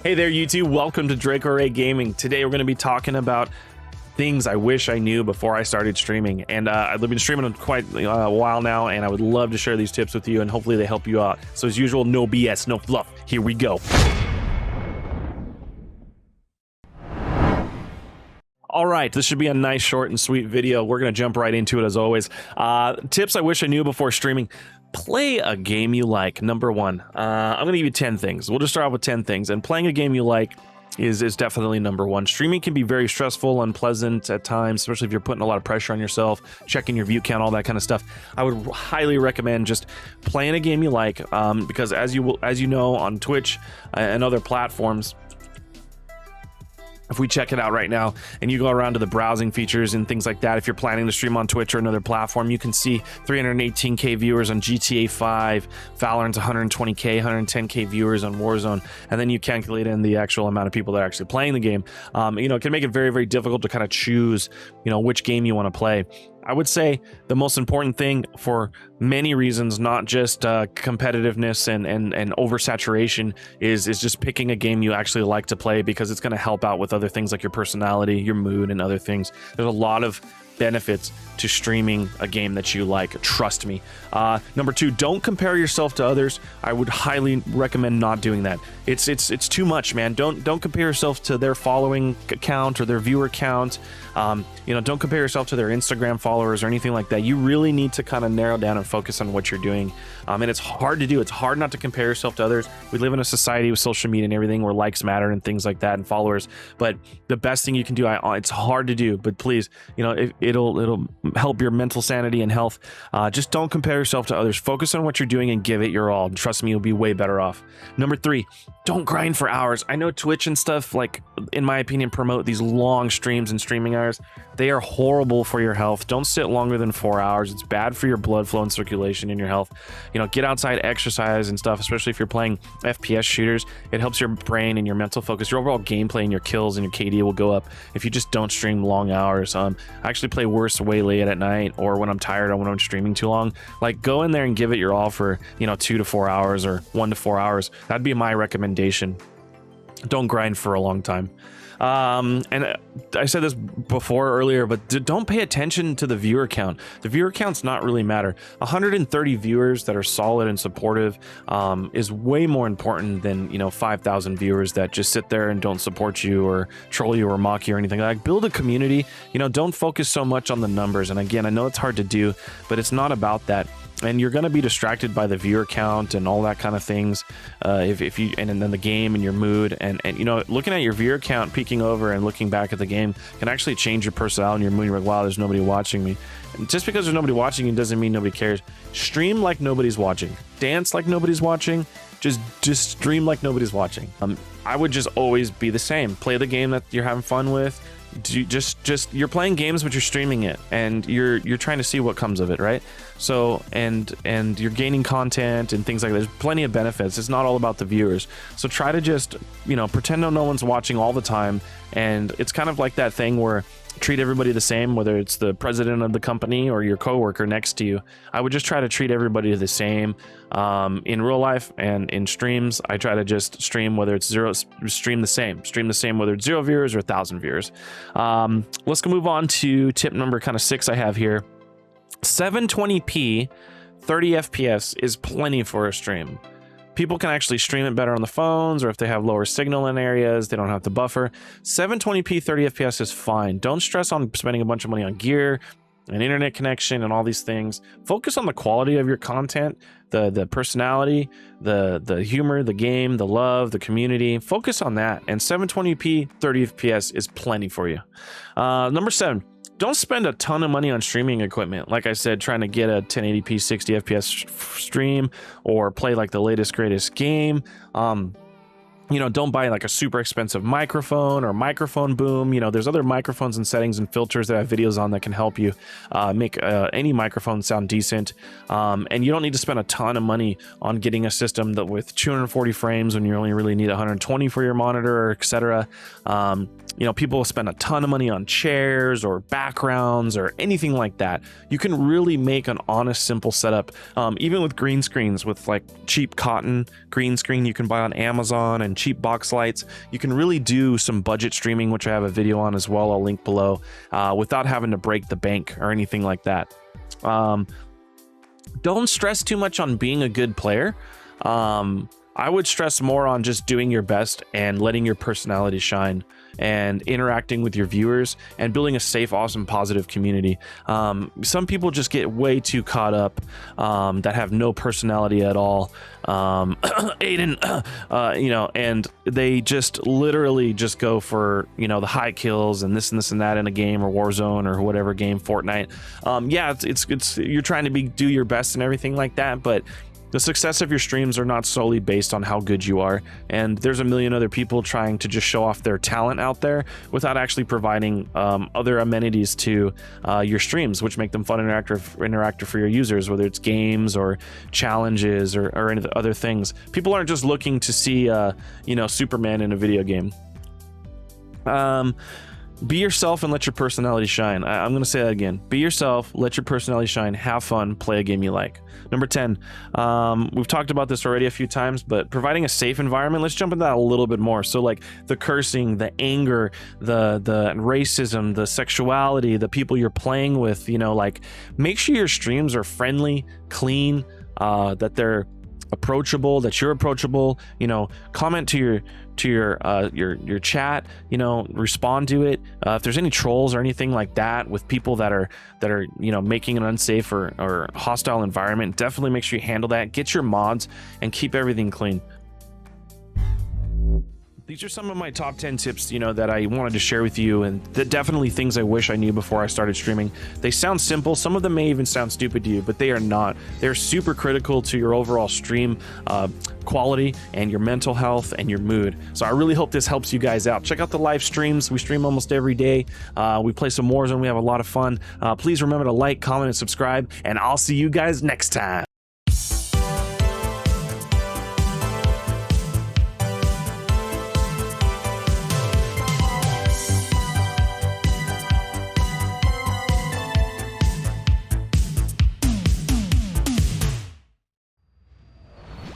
Hey there, YouTube. Welcome to Draco Ray Gaming. Today we're going to be talking about things I wish I knew before I started streaming. And I've been streaming quite a while now, and I would love to share these tips with you, and hopefully they help you out. So as usual, no BS, no fluff. Here we go. All right, this should be a nice, short, and sweet video. We're going to jump right into it as always. Tips I wish I knew before streaming. Play a game you like. Number one, I'm going to give you 10 things. We'll just start out with 10 things. And playing a game you like is definitely number one. Streaming can be very stressful, unpleasant at times, especially if you're putting a lot of pressure on yourself, checking your view count, all that kind of stuff. I would highly recommend just playing a game you like, because as you know, on Twitch and other platforms, if we check it out right now and you go around to the browsing features and things like that, if you're planning to stream on Twitch or another platform, you can see 318k viewers on GTA 5, Valorant's 120k, 110k viewers on Warzone, and then you calculate in the actual amount of people that are actually playing the game. It can make it very, very difficult to kind of choose, which game you want to play. I would say the most important thing for many reasons, not just competitiveness and oversaturation, is just picking a game you actually like to play, because it's going to help out with other things like your personality, your mood, and other things. There's a lot of benefits to streaming a game that you like, trust me. Number two, don't compare yourself to others. I would highly recommend not doing that. It's too much, man. Don't compare yourself to their following count or their viewer count. Don't compare yourself to their Instagram followers or anything like that. You really need to kind of narrow down and focus on what you're doing. And it's hard to do. It's hard not to compare yourself to others. We live in a society with social media and everything where likes matter and things like that, and followers. But the best thing you can do, it's hard to do, but please, it'll help your mental sanity and health. Just don't compare yourself to others. Focus on what you're doing and give it your all. Trust me, you'll be way better off. Number three, don't grind for hours. I know Twitch and stuff, like, in my opinion, promote these long streams and streaming hours. They are horrible for your health. Don't sit longer than 4 hours. It's bad for your blood flow and circulation in your health. Get outside, exercise and stuff, especially if you're playing FPS shooters. It helps your brain and your mental focus. Your overall gameplay and your kills and your KD will go up if you just don't stream long hours. I actually play worse way late at night, or when I'm tired or when I'm streaming too long. Like, go in there and give it your all for 2 to 4 hours or 1 to 4 hours. That'd be my recommendation. Don't grind for a long time. And I said this before earlier, but don't pay attention to the viewer count. The viewer count's not really matter. 130 viewers that are solid and supportive is way more important than 5,000 viewers that just sit there and don't support you or troll you or mock you or anything. Like, build a community. Don't focus so much on the numbers. And again, I know it's hard to do, but it's not about that. And you're going to be distracted by the viewer count and all that kind of things, and then the game and your mood, and looking at your viewer count, peeking over and looking back at the game can actually change your personality and your mood. You're like, wow, there's nobody watching me. And just because there's nobody watching you doesn't mean nobody cares. Stream like nobody's watching. Dance like nobody's watching. Just stream like nobody's watching. I would just always be the same. Play the game that you're having fun with. You're playing games, but you're streaming it, and you're trying to see what comes of it, right? So and you're gaining content and things like that. There's plenty of benefits. It's not all about the viewers. So try to just pretend no one's watching all the time. And it's kind of like that thing where treat everybody the same, whether it's the president of the company or your coworker next to you. I would just try to treat everybody the same in real life and in streams. I try to just stream whether it's stream the same whether it's 0 viewers or 1,000 viewers. Let's go move on to tip number 6 I have here. 720p 30 fps is plenty for a stream. People can actually stream it better on the phones, or if they have lower signal in areas, they don't have to buffer. 720p 30 fps is fine. Don't stress on spending a bunch of money on gear, an internet connection, and all these things. Focus on the quality of your content, the personality, the humor, the game, the love, the community. Focus on that, and 720p 30 fps is plenty for you. Number 7. Don't spend a ton of money on streaming equipment. Like I said, trying to get a 1080p 60 fps stream or play like the latest greatest game. Don't buy like a super expensive microphone or microphone boom. There's other microphones and settings and filters that I have videos on that can help you make any microphone sound decent. And you don't need to spend a ton of money on getting a system that with 240 frames when you only really need 120 for your monitor, etc. you know, people spend a ton of money on chairs or backgrounds or anything like that. You can really make an honest, simple setup. Even with green screens, with like cheap cotton green screen you can buy on Amazon and cheap box lights, you can really do some budget streaming, which I have a video on as well. I'll link below, without having to break the bank or anything like that. Don't stress too much on being a good player. I would stress more on just doing your best and letting your personality shine and interacting with your viewers and building a safe, awesome, positive community. Some people just get way too caught up, that have no personality at all. Aiden, you know, and they just literally just go for, you know, the high kills and this and this and that in a game, or Warzone or whatever game, Fortnite. Yeah, it's you're trying to do your best and everything like that, but the success of your streams are not solely based on how good you are, and there's a million other people trying to just show off their talent out there without actually providing other amenities to your streams, which make them fun and interactive for your users, whether it's games or challenges or any other things. People aren't just looking to see you know, Superman in a video game. Be yourself and let your personality shine. I'm going to say that again. Be yourself, let your personality shine, have fun, play a game you like. Number 10, we've talked about this already a few times, but providing a safe environment, let's jump into that a little bit more. So like the cursing, the anger, the racism, the sexuality, the people you're playing with, you know, like make sure your streams are friendly, clean, that they're approachable, that you're approachable. You know, comment to your chat, you know, respond to it. If there's any trolls or anything like that with people that are you know, making an unsafe or hostile environment, definitely make sure you handle that. Get your mods and keep everything clean. These are some of my top 10 tips, you know, that I wanted to share with you, and definitely things I wish I knew before I started streaming. They sound simple. Some of them may even sound stupid to you, but they are not. They're super critical to your overall stream quality and your mental health and your mood. So I really hope this helps you guys out. Check out the live streams. We stream almost every day. We play some Warzone. We have a lot of fun. Please remember to like, comment, and subscribe, and I'll see you guys next time.